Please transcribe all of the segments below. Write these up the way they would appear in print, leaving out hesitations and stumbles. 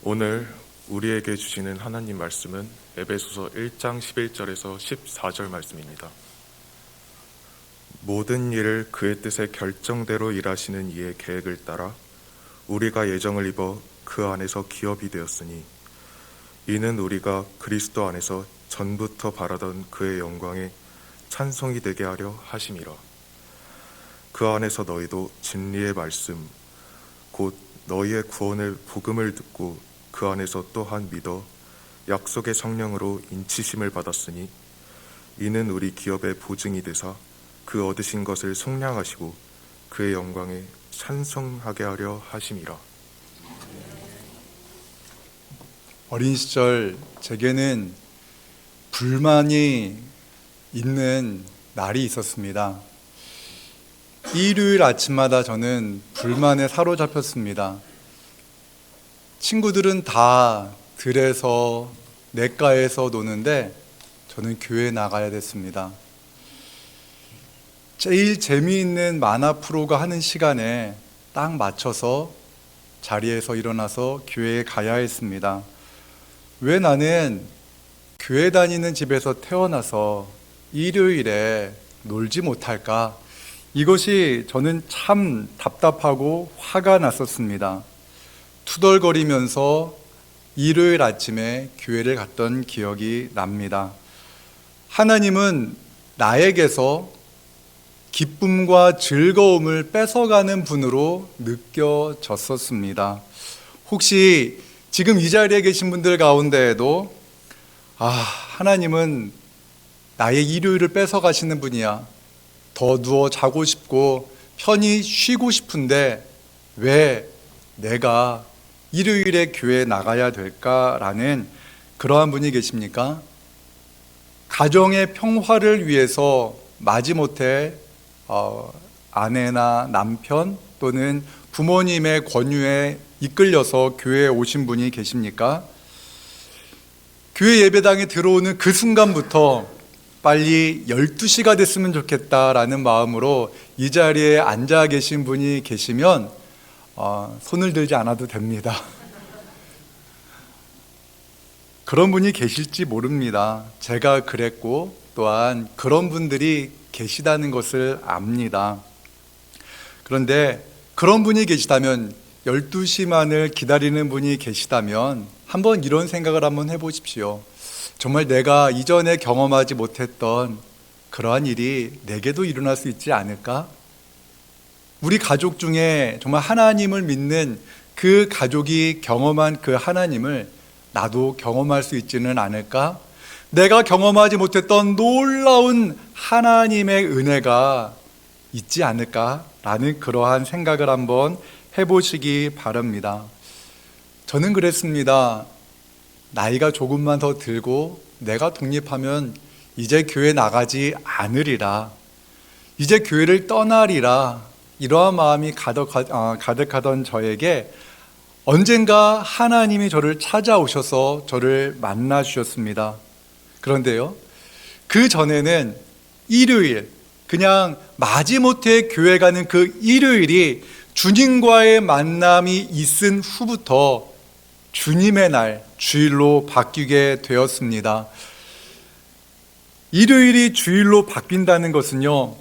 오늘 우리에게 주시는 하나님 말씀은 에베소서 1장 11절에서 14절 말씀입니다. 모든 일을 그의 뜻의 결정대로 일하시는 이의 계획을 따라 우리가 예정을 입어 그 안에서 기업이 되었으니 이는 우리가 그리스도 안에서 전부터 바라던 그의 영광에 찬송이 되게 하려 하심이라. 그 안에서 너희도 진리의 말씀 곧 너희의 구원의 복음을 듣고 그 안에서 또한 믿어 약속의 성령으로 인치심을 받았으니 이는 우리 기업의 보증이 되사 그 얻으신 것을 속량하시고 그의 영광에 찬송하게 하려 하심이라. 어린 시절 제게는 불만이 있는 날이 있었습니다. 일요일 아침마다 저는 불만에 사로잡혔습니다. 친구들은 다 들에서 냇가에서 노는데 저는 교회에 나가야 됐습니다. 제일 재미있는 만화 프로가 하는 시간에 딱 맞춰서 자리에서 일어나서 교회에 가야 했습니다. 왜 나는 교회 다니는 집에서 태어나서 일요일에 놀지 못할까? 이것이 저는 참 답답하고 화가 났었습니다. 투덜거리면서 일요일 아침에 교회를 갔던 기억이 납니다. 하나님은 나에게서 기쁨과 즐거움을 뺏어가는 분으로 느껴졌었습니다. 혹시 지금 이 자리에 계신 분들 가운데에도 하나님은 나의 일요일을 뺏어가시는 분이야. 더 누워 자고 싶고 편히 쉬고 싶은데 왜 내가 일요일에 교회에 나가야 될까라는 그러한 분이 계십니까? 가정의 평화를 위해서 마지못해 아내나 남편 또는 부모님의 권유에 이끌려서 교회에 오신 분이 계십니까? 교회 예배당에 들어오는 그 순간부터 빨리 12시가 됐으면 좋겠다라는 마음으로 이 자리에 앉아 계신 분이 계시면 손을 들지 않아도 됩니다. 그런 분이 계실지 모릅니다. 제가 그랬고 또한 그런 분들이 계시다는 것을 압니다. 그런데 그런 분이 계시다면 12시만을 기다리는 분이 계시다면 한번 이런 생각을 한번 해보십시오. 정말 내가 이전에 경험하지 못했던 그러한 일이 내게도 일어날 수 있지 않을까? 우리 가족 중에 정말 하나님을 믿는 그 가족이 경험한 그 하나님을 나도 경험할 수 있지는 않을까? 내가 경험하지 못했던 놀라운 하나님의 은혜가 있지 않을까라는 그러한 생각을 한번 해보시기 바랍니다. 저는 그랬습니다. 나이가 조금만 더 들고 내가 독립하면 이제 교회 나가지 않으리라, 이제 교회를 떠나리라, 이러한 마음이 가득하던 저에게 언젠가 하나님이 저를 찾아오셔서 저를 만나 주셨습니다. 그런데요, 그 전에는 일요일, 그냥 마지못해 교회 가는 그 일요일이 주님과의 만남이 있은 후부터 주님의 날, 주일로 바뀌게 되었습니다. 일요일이 주일로 바뀐다는 것은요,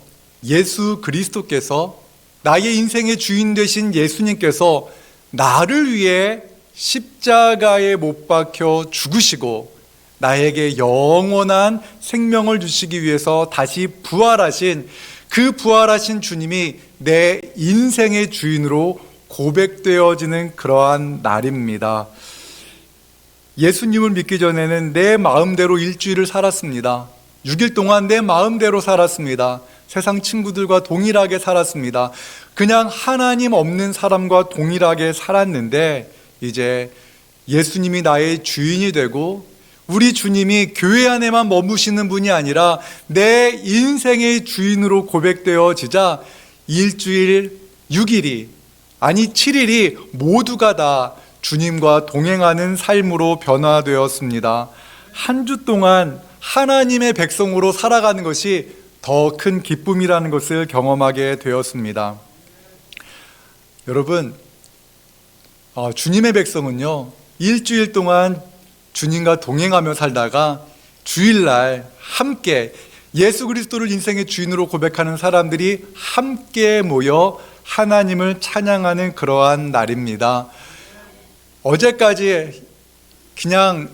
예수 그리스도께서, 나의 인생의 주인 되신 예수님께서 나를 위해 십자가에 못 박혀 죽으시고 나에게 영원한 생명을 주시기 위해서 다시 부활하신 그 부활하신 주님이 내 인생의 주인으로 고백되어지는 그러한 날입니다. 예수님을 믿기 전에는 내 마음대로 일주일을 살았습니다. 6일 동안 내 마음대로 살았습니다. 세상 친구들과 동일하게 살았습니다. 그냥 하나님 없는 사람과 동일하게 살았는데 이제 예수님이 나의 주인이 되고 우리 주님이 교회 안에만 머무시는 분이 아니라 내 인생의 주인으로 고백되어지자 일주일 6일이 아니 7일이 모두가 다 주님과 동행하는 삶으로 변화되었습니다. 한 주 동안 하나님의 백성으로 살아가는 것이 더 큰 기쁨이라는 것을 경험하게 되었습니다. 여러분, 주님의 백성은요, 일주일 동안 주님과 동행하며 살다가 주일날 함께 예수 그리스도를 인생의 주인으로 고백하는 사람들이 함께 모여 하나님을 찬양하는 그러한 날입니다. 어제까지 그냥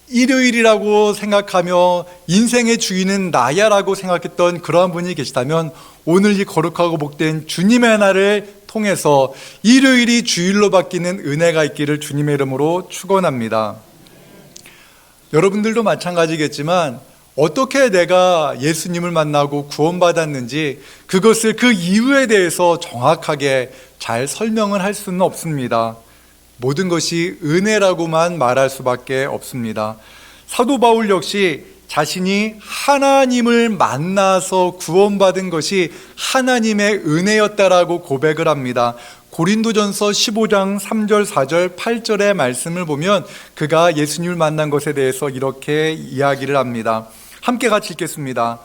일요일이라고 생각하며 인생의 주인은 나야라고 생각했던 그러한 분이 계시다면 오늘 이 거룩하고 복된 주님의 날을 통해서 일요일이 주일로 바뀌는 은혜가 있기를 주님의 이름으로 축원합니다. 여러분들도 마찬가지겠지만 어떻게 내가 예수님을 만나고 구원받았는지 그것을 그 이유에 대해서 정확하게 잘 설명을 할 수는 없습니다. 모든 것이 은혜라고만 말할 수밖에 없습니다. 사도 바울 역시 자신이 하나님을 만나서 구원받은 것이 하나님의 은혜였다라고 고백을 합니다. 고린도전서 15장 3절, 4절, 8절의 말씀을 보면 그가 예수님을 만난 것에 대해서 이렇게 이야기를 합니다. 함께 같이 읽겠습니다.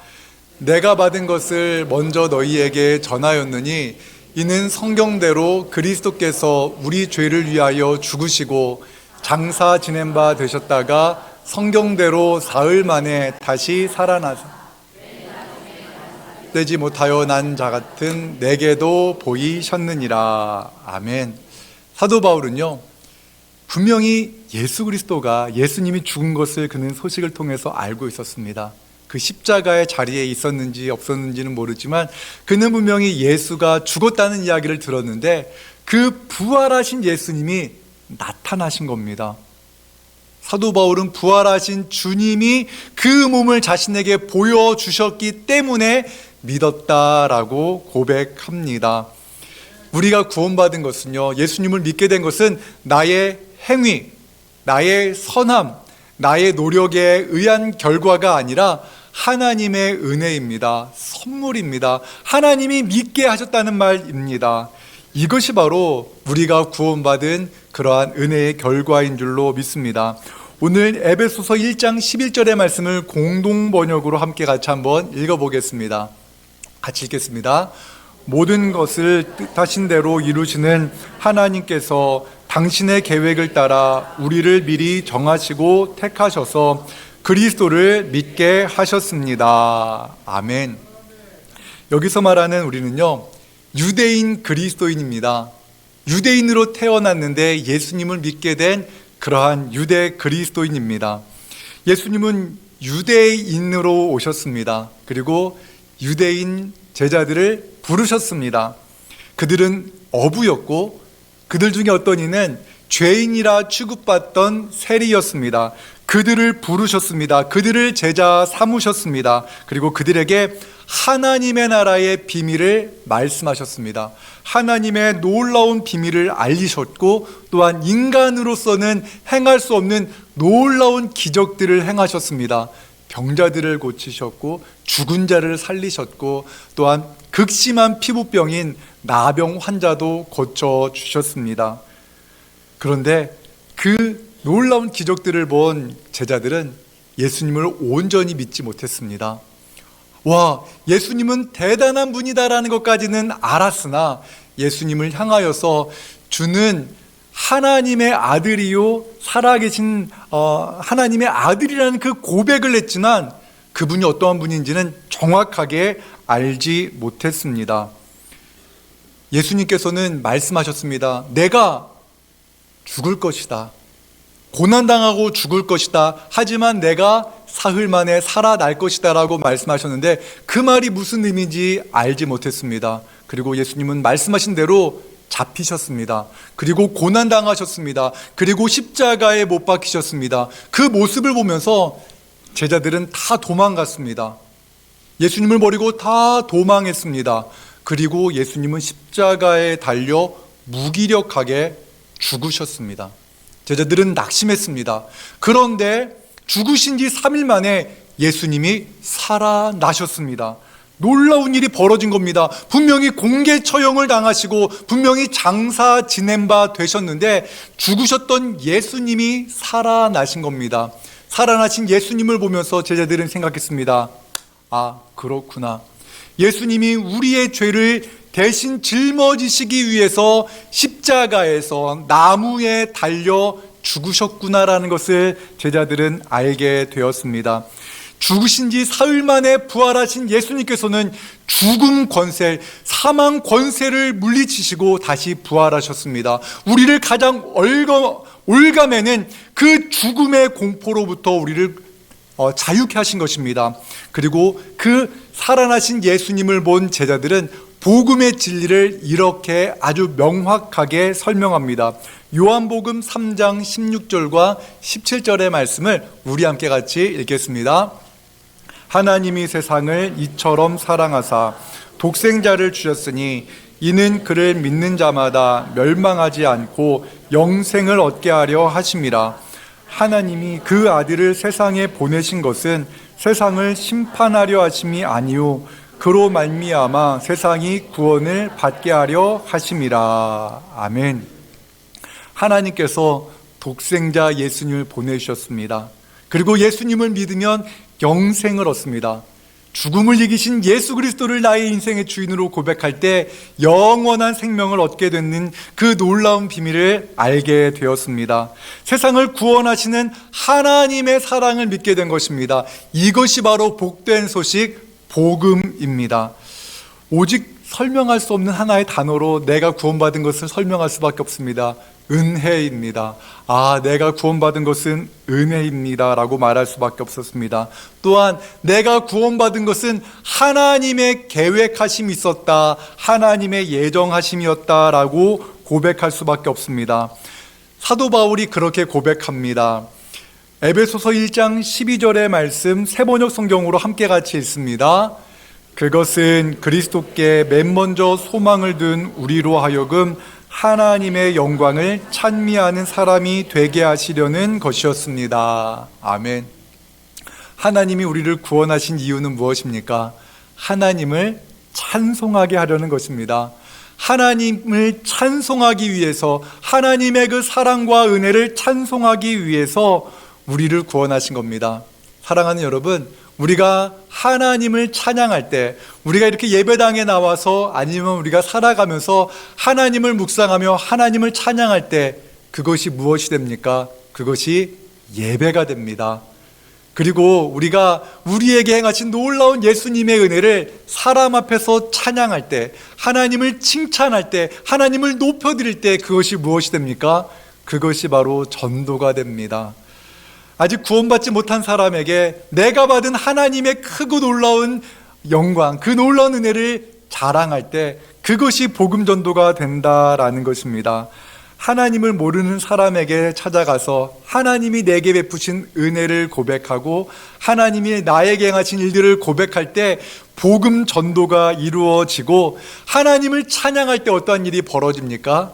내가 받은 것을 먼저 너희에게 전하였느니 이는 성경대로 그리스도께서 우리 죄를 위하여 죽으시고 장사 지낸 바 되셨다가 성경대로 사흘 만에 다시 살아나서 되지 못하여 난 자 같은 내게도 보이셨느니라. 아멘. 사도 바울은요, 분명히 예수 그리스도가 예수님이 죽은 것을 그는 소식을 통해서 알고 있었습니다. 그 십자가의 자리에 있었는지 없었는지는 모르지만 그는 분명히 예수가 죽었다는 이야기를 들었는데 그 부활하신 예수님이 나타나신 겁니다. 사도 바울은 부활하신 주님이 그 몸을 자신에게 보여주셨기 때문에 믿었다라고 고백합니다. 우리가 구원받은 것은요, 예수님을 믿게 된 것은 나의 행위, 나의 선함, 나의 노력에 의한 결과가 아니라 하나님의 은혜입니다. 선물입니다. 하나님이 믿게 하셨다는 말입니다. 이것이 바로 우리가 구원받은 그러한 은혜의 결과인 줄로 믿습니다. 오늘 에베소서 1장 11절의 말씀을 공동 번역으로 함께 같이 한번 읽어보겠습니다. 같이 읽겠습니다. 모든 것을 뜻하신 대로 이루시는 하나님께서 당신의 계획을 따라 우리를 미리 정하시고 택하셔서 그리스도를 믿게 하셨습니다. 아멘. 여기서 말하는 우리는요, 유대인 그리스도인입니다. 유대인으로 태어났는데 예수님을 믿게 된 그러한 유대 그리스도인입니다. 예수님은 유대인으로 오셨습니다. 그리고 유대인 제자들을 부르셨습니다. 그들은 어부였고 그들 중에 어떤 이는 죄인이라 취급받던 세리였습니다. 그들을 부르셨습니다. 그들을 제자 삼으셨습니다. 그리고 그들에게 하나님의 나라의 비밀을 말씀하셨습니다. 하나님의 놀라운 비밀을 알리셨고 또한 인간으로서는 행할 수 없는 놀라운 기적들을 행하셨습니다. 병자들을 고치셨고 죽은 자를 살리셨고 또한 극심한 피부병인 나병 환자도 고쳐주셨습니다. 그런데 그 놀라운 기적들을 본 제자들은 예수님을 온전히 믿지 못했습니다. 와, 예수님은 대단한 분이다라는 것까지는 알았으나 예수님을 향하여서 주는 하나님의 아들이요 살아계신 하나님의 아들이라는 그 고백을 했지만 그분이 어떠한 분인지는 정확하게 알지 못했습니다. 예수님께서는 말씀하셨습니다. 내가 죽을 것이다. 고난당하고 죽을 것이다. 하지만 내가 사흘 만에 살아날 것이다 라고 말씀하셨는데 그 말이 무슨 의미인지 알지 못했습니다. 그리고 예수님은 말씀하신 대로 잡히셨습니다. 그리고 고난당하셨습니다. 그리고 십자가에 못 박히셨습니다. 그 모습을 보면서 제자들은 다 도망갔습니다. 예수님을 버리고 다 도망했습니다. 그리고 예수님은 십자가에 달려 무기력하게 죽으셨습니다. 제자들은 낙심했습니다. 그런데 죽으신 지 3일 만에 예수님이 살아나셨습니다. 놀라운 일이 벌어진 겁니다. 분명히 공개 처형을 당하시고 분명히 장사 지낸 바 되셨는데 죽으셨던 예수님이 살아나신 겁니다. 살아나신 예수님을 보면서 제자들은 생각했습니다. 아, 그렇구나. 예수님이 우리의 죄를 대신 짊어지시기 위해서 십자가에서 나무에 달려 죽으셨구나라는 것을 제자들은 알게 되었습니다. 죽으신 지 사흘 만에 부활하신 예수님께서는 죽음 권세, 사망 권세를 물리치시고 다시 부활하셨습니다. 우리를 가장 올가매는 그 죽음의 공포로부터 우리를 자유케 하신 것입니다. 그리고 그 살아나신 예수님을 본 제자들은 복음의 진리를 이렇게 아주 명확하게 설명합니다. 요한복음 3장 16절과 17절의 말씀을 우리 함께 같이 읽겠습니다. 하나님이 세상을 이처럼 사랑하사 독생자를 주셨으니 이는 그를 믿는 자마다 멸망하지 않고 영생을 얻게 하려 하심이라. 하나님이 그 아들을 세상에 보내신 것은 세상을 심판하려 하심이 아니요 그로 말미암아 세상이 구원을 받게 하려 하심이라. 아멘. 하나님께서 독생자 예수님을 보내주셨습니다. 그리고 예수님을 믿으면 영생을 얻습니다. 죽음을 이기신 예수 그리스도를 나의 인생의 주인으로 고백할 때 영원한 생명을 얻게 되는 그 놀라운 비밀을 알게 되었습니다. 세상을 구원하시는 하나님의 사랑을 믿게 된 것입니다. 이것이 바로 복된 소식, 복음입니다. 오직 설명할 수 없는 하나의 단어로 내가 구원받은 것을 설명할 수밖에 없습니다. 은혜입니다. 내가 구원받은 것은 은혜입니다 라고 말할 수밖에 없었습니다. 또한 내가 구원받은 것은 하나님의 계획하심이 있었다, 하나님의 예정하심이었다 라고 고백할 수밖에 없습니다. 사도 바울이 그렇게 고백합니다. 에베소서 1장 12절의 말씀 새번역 성경으로 함께 같이 읽습니다. 그것은 그리스도께 맨 먼저 소망을 둔 우리로 하여금 하나님의 영광을 찬미하는 사람이 되게 하시려는 것이었습니다. 아멘. 하나님이 우리를 구원하신 이유는 무엇입니까? 하나님을 찬송하게 하려는 것입니다. 하나님을 찬송하기 위해서, 하나님의 그 사랑과 은혜를 찬송하기 위해서 우리를 구원하신 겁니다. 사랑하는 여러분, 우리가 하나님을 찬양할 때, 우리가 이렇게 예배당에 나와서 아니면 우리가 살아가면서 하나님을 묵상하며 하나님을 찬양할 때 그것이 무엇이 됩니까? 그것이 예배가 됩니다. 그리고 우리가 우리에게 행하신 놀라운 예수님의 은혜를 사람 앞에서 찬양할 때, 하나님을 칭찬할 때, 하나님을 높여드릴 때 그것이 무엇이 됩니까? 그것이 바로 전도가 됩니다. 아직 구원받지 못한 사람에게 내가 받은 하나님의 크고 놀라운 영광, 그 놀라운 은혜를 자랑할 때 그것이 복음 전도가 된다라는 것입니다. 하나님을 모르는 사람에게 찾아가서 하나님이 내게 베푸신 은혜를 고백하고 하나님이 나에게 행하신 일들을 고백할 때 복음 전도가 이루어지고, 하나님을 찬양할 때 어떠한 일이 벌어집니까?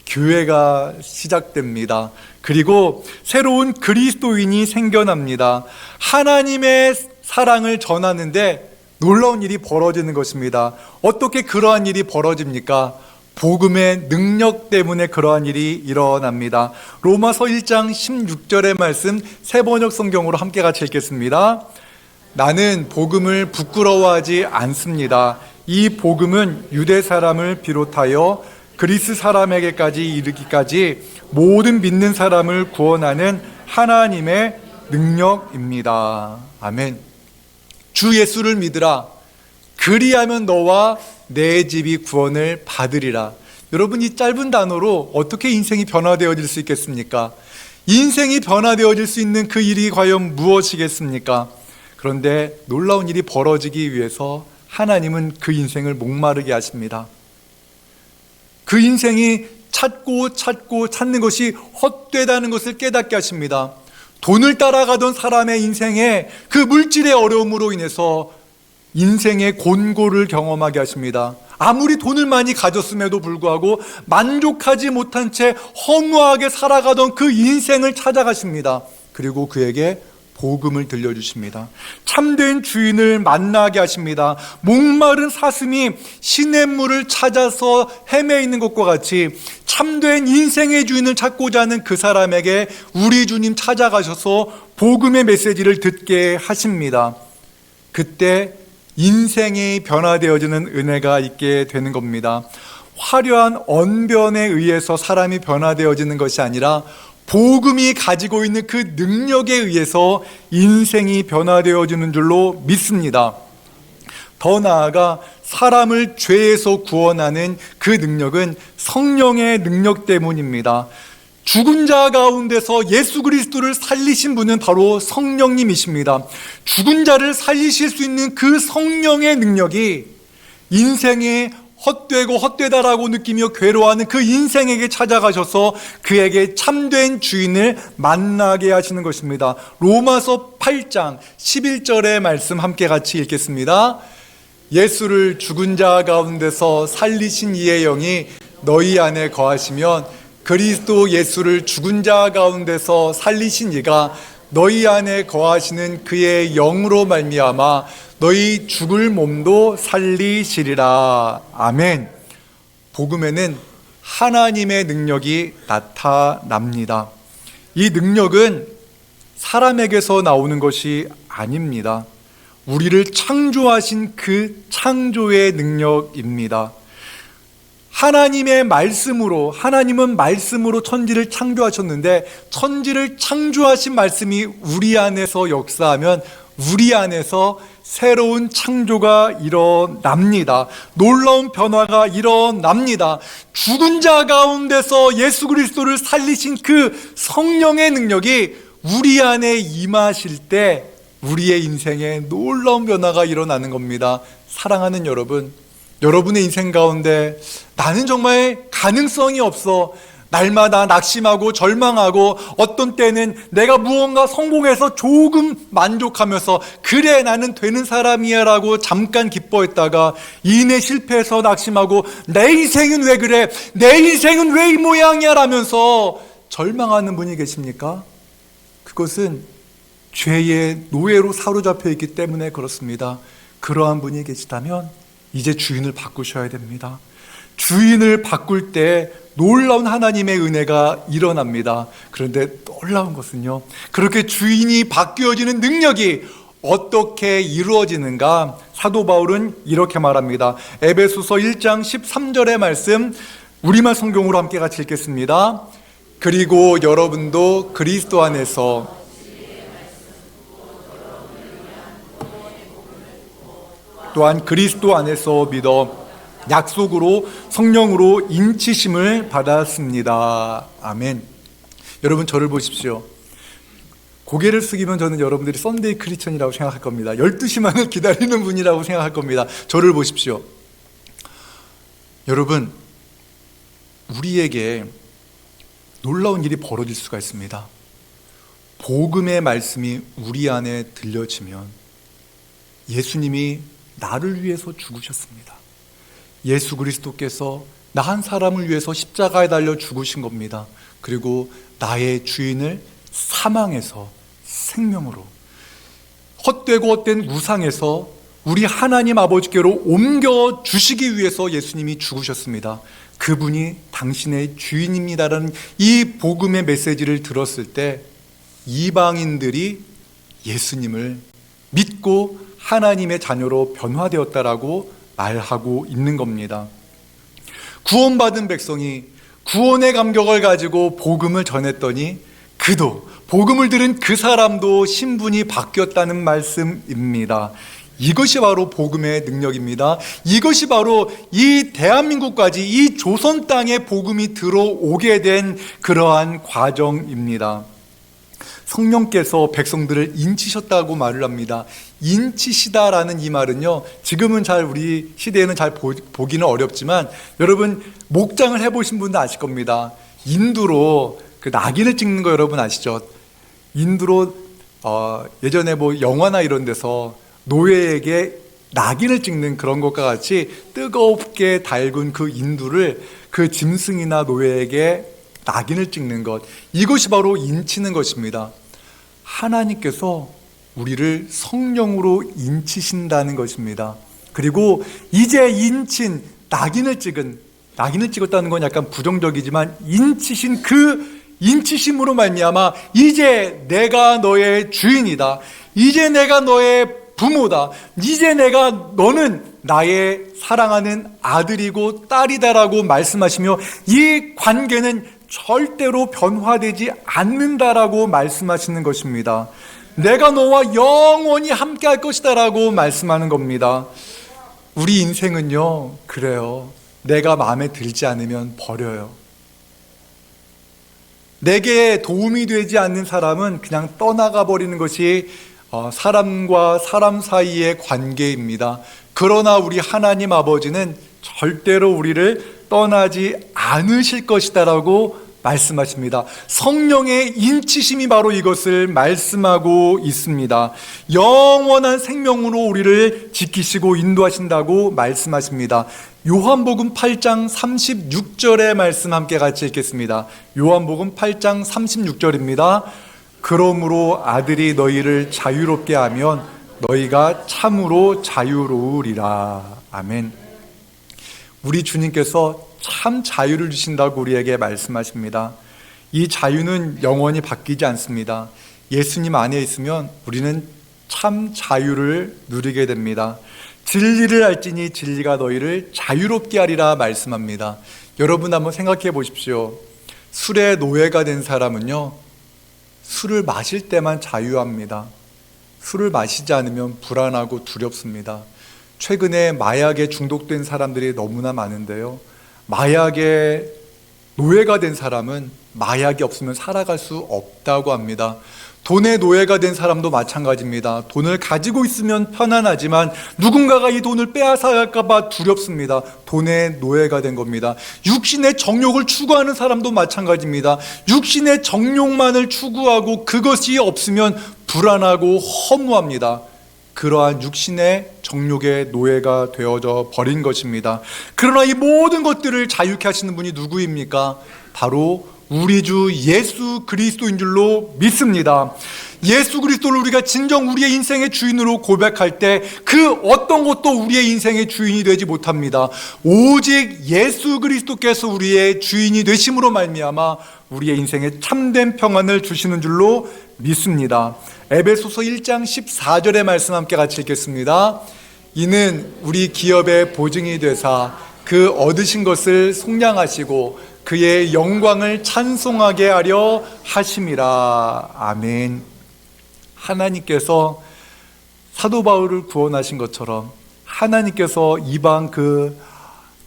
교회가 시작됩니다. 그리고 새로운 그리스도인이 생겨납니다. 하나님의 사랑을 전하는데 놀라운 일이 벌어지는 것입니다. 어떻게 그러한 일이 벌어집니까? 복음의 능력 때문에 그러한 일이 일어납니다. 로마서 1장 16절의 말씀 새번역 성경으로 함께 같이 읽겠습니다. 나는 복음을 부끄러워하지 않습니다. 이 복음은 유대 사람을 비롯하여 그리스 사람에게까지 이르기까지 모든 믿는 사람을 구원하는 하나님의 능력입니다. 아멘. 주 예수를 믿으라. 그리하면 너와 내 집이 구원을 받으리라. 여러분, 이 짧은 단어로 어떻게 인생이 변화되어질 수 있겠습니까? 인생이 변화되어질 수 있는 그 일이 과연 무엇이겠습니까? 그런데 놀라운 일이 벌어지기 위해서 하나님은 그 인생을 목마르게 하십니다. 그 인생이 찾고 찾는 것이 헛되다는 것을 깨닫게 하십니다. 돈을 따라가던 사람의 인생에 그 물질의 어려움으로 인해서 인생의 곤고를 경험하게 하십니다. 아무리 돈을 많이 가졌음에도 불구하고 만족하지 못한 채 허무하게 살아가던 그 인생을 찾아가십니다. 그리고 그에게 복음을 들려주십니다. 참된 주인을 만나게 하십니다. 목마른 사슴이 시냇물을 찾아서 헤매 있는 것과 같이 참된 인생의 주인을 찾고자 하는 그 사람에게 우리 주님 찾아가셔서 복음의 메시지를 듣게 하십니다. 그때 인생이 변화되어지는 은혜가 있게 되는 겁니다. 화려한 언변에 의해서 사람이 변화되어지는 것이 아니라 복음이 가지고 있는 그 능력에 의해서 인생이 변화되어지는 줄로 믿습니다. 더 나아가 사람을 죄에서 구원하는 그 능력은 성령의 능력 때문입니다. 죽은 자 가운데서 예수 그리스도를 살리신 분은 바로 성령님이십니다. 죽은 자를 살리실 수 있는 그 성령의 능력이 인생에 헛되고 헛되다라고 느끼며 괴로워하는 그 인생에게 찾아가셔서 그에게 참된 주인을 만나게 하시는 것입니다. 로마서 8장 11절의 말씀 함께 같이 읽겠습니다. 예수를 죽은 자 가운데서 살리신 이의 영이 너희 안에 거하시면 그리스도 예수를 죽은 자 가운데서 살리신 이가 너희 안에 거하시는 그의 영으로 말미암아 너희 죽을 몸도 살리시리라. 아멘. 복음에는 하나님의 능력이 나타납니다. 이 능력은 사람에게서 나오는 것이 아닙니다. 우리를 창조하신 그 창조의 능력입니다. 하나님의 말씀으로, 하나님은 말씀으로 천지를 창조하셨는데 천지를 창조하신 말씀이 우리 안에서 역사하면 우리 안에서 새로운 창조가 일어납니다. 놀라운 변화가 일어납니다. 죽은 자 가운데서 예수 그리스도를 살리신 그 성령의 능력이 우리 안에 임하실 때 우리의 인생에 놀라운 변화가 일어나는 겁니다. 사랑하는 여러분, 여러분의 인생 가운데 나는 정말 가능성이 없어, 날마다 낙심하고 절망하고 어떤 때는 내가 무언가 성공해서 조금 만족하면서 그래 나는 되는 사람이야 라고 잠깐 기뻐했다가 이내 실패해서 낙심하고 내 인생은 왜 그래, 내 인생은 왜 이 모양이야 라면서 절망하는 분이 계십니까? 그것은 죄의 노예로 사로잡혀 있기 때문에 그렇습니다. 그러한 분이 계시다면 이제 주인을 바꾸셔야 됩니다. 주인을 바꿀 때 놀라운 하나님의 은혜가 일어납니다. 그런데 놀라운 것은요, 그렇게 주인이 바뀌어지는 능력이 어떻게 이루어지는가? 사도 바울은 이렇게 말합니다. 에베소서 1장 13절의 말씀 우리말 성경으로 함께 같이 읽겠습니다. 그리고 여러분도 그리스도 안에서 또한 그리스도 안에서 믿어 약속으로 성령으로 인치심을 받았습니다. 아멘. 여러분 저를 보십시오. 고개를 숙이면 저는 여러분들이 썬데이 크리스천이라고 생각할 겁니다. 12시만을 기다리는 분이라고 생각할 겁니다. 저를 보십시오. 여러분, 우리에게 놀라운 일이 벌어질 수가 있습니다. 복음의 말씀이 우리 안에 들려지면 예수님이 나를 위해서 죽으셨습니다. 예수 그리스도께서 나 한 사람을 위해서 십자가에 달려 죽으신 겁니다. 그리고 나의 주인을 사망에서 생명으로, 헛되고 헛된 우상에서 우리 하나님 아버지께로 옮겨 주시기 위해서 예수님이 죽으셨습니다. 그분이 당신의 주인입니다라는 이 복음의 메시지를 들었을 때 이방인들이 예수님을 믿고 하나님의 자녀로 변화되었다라고 말하고 있는 겁니다. 구원받은 백성이 구원의 감격을 가지고 복음을 전했더니 그도, 복음을 들은 그 사람도 신분이 바뀌었다는 말씀입니다. 이것이 바로 복음의 능력입니다. 이것이 바로 이 대한민국까지, 이 조선 땅에 복음이 들어오게 된 그러한 과정입니다. 성령께서 백성들을 인치셨다고 말을 합니다. 인치시다라는 이 말은요, 지금은 잘 우리 시대에는 잘 보기는 어렵지만 여러분 목장을 해보신 분도 아실 겁니다. 인두로 그 낙인을 찍는 거 여러분 아시죠? 인두로 예전에 뭐 영화나 이런 데서 노예에게 낙인을 찍는 그런 것과 같이 뜨겁게 달군 그 인두를 그 짐승이나 노예에게 낙인을 찍는 것, 이것이 바로 인치는 것입니다. 하나님께서 우리를 성령으로 인치신다는 것입니다. 그리고 이제 인친, 낙인을 찍었다는 건 약간 부정적이지만 인치신 그 인치심으로 말미암아 이제 내가 너의 주인이다. 이제 내가 너의 부모다. 이제 너는 나의 사랑하는 아들이고 딸이다라고 말씀하시며 이 관계는 절대로 변화되지 않는다라고 말씀하시는 것입니다. 내가 너와 영원히 함께 할 것이다 라고 말씀하는 겁니다. 우리 인생은요, 그래요. 내가 마음에 들지 않으면 버려요. 내게 도움이 되지 않는 사람은 그냥 떠나가 버리는 것이 사람과 사람 사이의 관계입니다. 그러나 우리 하나님 아버지는 절대로 우리를 떠나지 않으실 것이다 라고 말씀하십니다. 성령의 인치심이 바로 이것을 말씀하고 있습니다. 영원한 생명으로 우리를 지키시고 인도하신다고 말씀하십니다. 요한복음 8장 36절의 말씀 함께 같이 읽겠습니다. 요한복음 8장 36절입니다. 그러므로 아들이 너희를 자유롭게 하면 너희가 참으로 자유로우리라. 아멘. 우리 주님께서 참 자유를 주신다고 우리에게 말씀하십니다. 이 자유는 영원히 바뀌지 않습니다. 예수님 안에 있으면 우리는 참 자유를 누리게 됩니다. 진리를 알지니 진리가 너희를 자유롭게 하리라 말씀합니다. 여러분 한번 생각해 보십시오. 술의 노예가 된 사람은요, 술을 마실 때만 자유합니다. 술을 마시지 않으면 불안하고 두렵습니다. 최근에 마약에 중독된 사람들이 너무나 많은데요, 마약의 노예가 된 사람은 마약이 없으면 살아갈 수 없다고 합니다. 돈의 노예가 된 사람도 마찬가지입니다. 돈을 가지고 있으면 편안하지만 누군가가 이 돈을 빼앗아갈까 봐 두렵습니다. 돈의 노예가 된 겁니다. 육신의 정욕을 추구하는 사람도 마찬가지입니다. 육신의 정욕만을 추구하고 그것이 없으면 불안하고 허무합니다. 그러한 육신의 정욕의 노예가 되어져 버린 것입니다. 그러나 이 모든 것들을 자유케 하시는 분이 누구입니까? 바로 우리 주 예수 그리스도인 줄로 믿습니다. 예수 그리스도를 우리가 진정 우리의 인생의 주인으로 고백할 때 그 어떤 것도 우리의 인생의 주인이 되지 못합니다. 오직 예수 그리스도께서 우리의 주인이 되심으로 말미암아 우리의 인생에 참된 평안을 주시는 줄로 믿습니다. 에베소서 1장 14절의 말씀 함께 같이 읽겠습니다. 이는 우리 기업의 보증이 되사 그 얻으신 것을 속량하시고 그의 영광을 찬송하게 하려 하심이라. 아멘. 하나님께서 사도 바울을 구원하신 것처럼 하나님께서 이방 그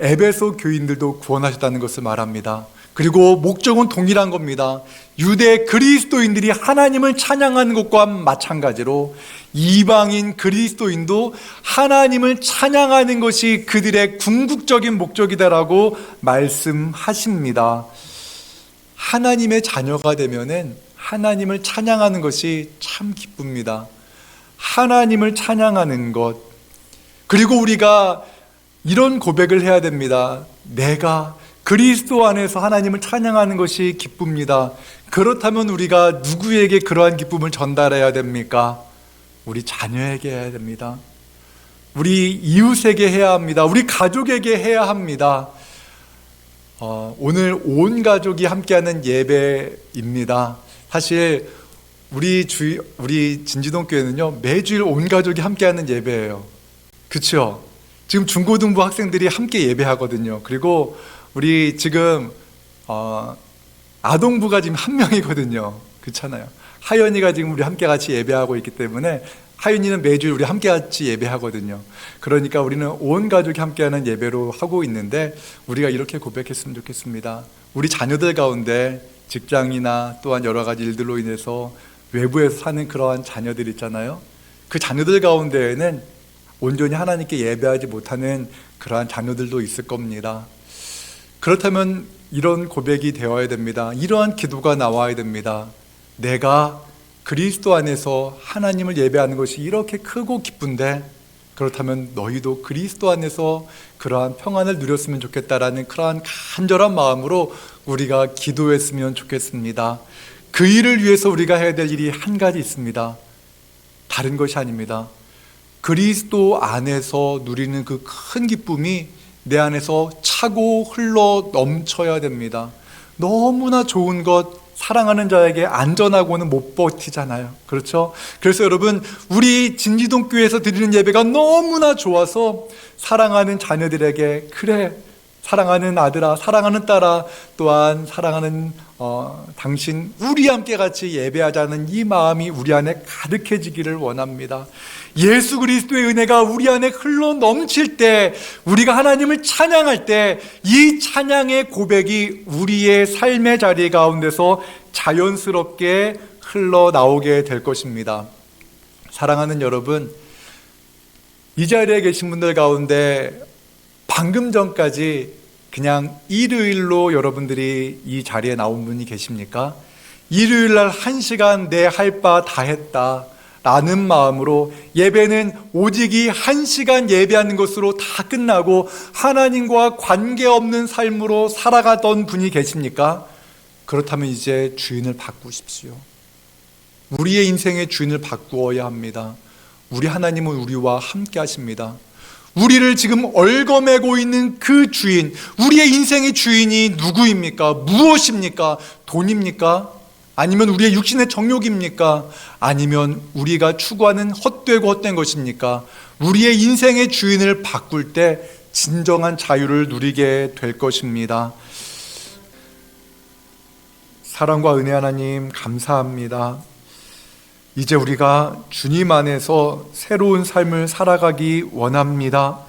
에베소 교인들도 구원하셨다는 것을 말합니다. 그리고 목적은 동일한 겁니다. 유대 그리스도인들이 하나님을 찬양하는 것과 마찬가지로 이방인 그리스도인도 하나님을 찬양하는 것이 그들의 궁극적인 목적이다라고 말씀하십니다. 하나님의 자녀가 되면은 하나님을 찬양하는 것이 참 기쁩니다. 하나님을 찬양하는 것, 그리고 우리가 이런 고백을 해야 됩니다. 내가 그리스도 안에서 하나님을 찬양하는 것이 기쁩니다. 그렇다면 우리가 누구에게 그러한 기쁨을 전달해야 됩니까? 우리 자녀에게 해야 됩니다. 우리 이웃에게 해야 합니다. 우리 가족에게 해야 합니다. 오늘 온 가족이 함께하는 예배입니다. 사실 우리 진지동 교회는요, 매주일 온 가족이 함께하는 예배예요. 그렇죠? 지금 중고등부 학생들이 함께 예배하거든요. 그리고 우리 지금 아동부가 지금 한 명이거든요. 그렇잖아요. 하연이가 지금 우리 함께 같이 예배하고 있기 때문에 하윤이는 매주 우리 함께 같이 예배하거든요. 그러니까 우리는 온 가족이 함께하는 예배로 하고 있는데 우리가 이렇게 고백했으면 좋겠습니다. 우리 자녀들 가운데 직장이나 또한 여러 가지 일들로 인해서 외부에서 사는 그러한 자녀들 있잖아요. 그 자녀들 가운데에는 온전히 하나님께 예배하지 못하는 그러한 자녀들도 있을 겁니다. 그렇다면 이런 고백이 되어야 됩니다. 이러한 기도가 나와야 됩니다. 내가 그리스도 안에서 하나님을 예배하는 것이 이렇게 크고 기쁜데, 그렇다면 너희도 그리스도 안에서 그러한 평안을 누렸으면 좋겠다라는 그러한 간절한 마음으로 우리가 기도했으면 좋겠습니다. 그 일을 위해서 우리가 해야 될 일이 한 가지 있습니다. 다른 것이 아닙니다. 그리스도 안에서 누리는 그 큰 기쁨이 내 안에서 차고 흘러 넘쳐야 됩니다. 너무나 좋은 것, 사랑하는 자에게 안전하고는 못 버티잖아요. 그렇죠? 그래서 여러분, 우리 진지동 교회에서 드리는 예배가 너무나 좋아서 사랑하는 자녀들에게, 그래, 사랑하는 아들아, 사랑하는 딸아, 또한 사랑하는 당신, 우리 함께 같이 예배하자는 이 마음이 우리 안에 가득해지기를 원합니다. 예수 그리스도의 은혜가 우리 안에 흘러 넘칠 때, 우리가 하나님을 찬양할 때, 이 찬양의 고백이 우리의 삶의 자리 가운데서 자연스럽게 흘러나오게 될 것입니다. 사랑하는 여러분, 이 자리에 계신 분들 가운데 방금 전까지 그냥 일요일로 여러분들이 이 자리에 나온 분이 계십니까? 일요일날 1시간 내 할 바 다 했다 라는 마음으로 예배는 오직 이 1시간 예배하는 것으로 다 끝나고 하나님과 관계없는 삶으로 살아가던 분이 계십니까? 그렇다면 이제 주인을 바꾸십시오. 우리의 인생의 주인을 바꾸어야 합니다. 우리 하나님은 우리와 함께 하십니다. 우리를 지금 얽어매고 있는 그 주인, 우리의 인생의 주인이 누구입니까? 무엇입니까? 돈입니까? 아니면 우리의 육신의 정욕입니까? 아니면 우리가 추구하는 헛되고 헛된 것입니까? 우리의 인생의 주인을 바꿀 때 진정한 자유를 누리게 될 것입니다. 사랑과 은혜 하나님 감사합니다. 이제 우리가 주님 안에서 새로운 삶을 살아가기 원합니다.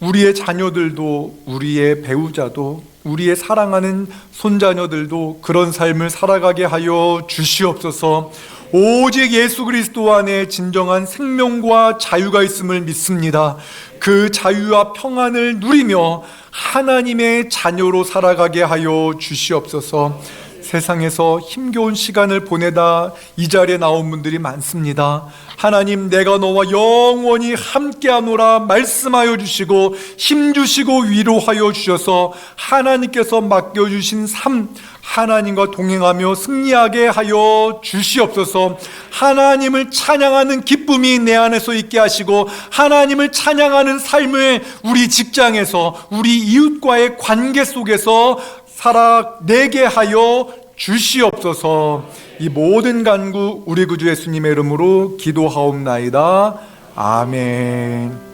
우리의 자녀들도, 우리의 배우자도, 우리의 사랑하는 손자녀들도 그런 삶을 살아가게 하여 주시옵소서. 오직 예수 그리스도 안에 진정한 생명과 자유가 있음을 믿습니다. 그 자유와 평안을 누리며 하나님의 자녀로 살아가게 하여 주시옵소서. 세상에서 힘겨운 시간을 보내다 이 자리에 나온 분들이 많습니다. 하나님, 내가 너와 영원히 함께하노라 말씀하여 주시고 힘주시고 위로하여 주셔서 하나님께서 맡겨주신 삶, 하나님과 동행하며 승리하게 하여 주시옵소서. 하나님을 찬양하는 기쁨이 내 안에서 있게 하시고 하나님을 찬양하는 삶을 우리 직장에서, 우리 이웃과의 관계 속에서 살아내게 하여 주시옵소서. 이 모든 간구 우리 구주 예수님의 이름으로 기도하옵나이다. 아멘.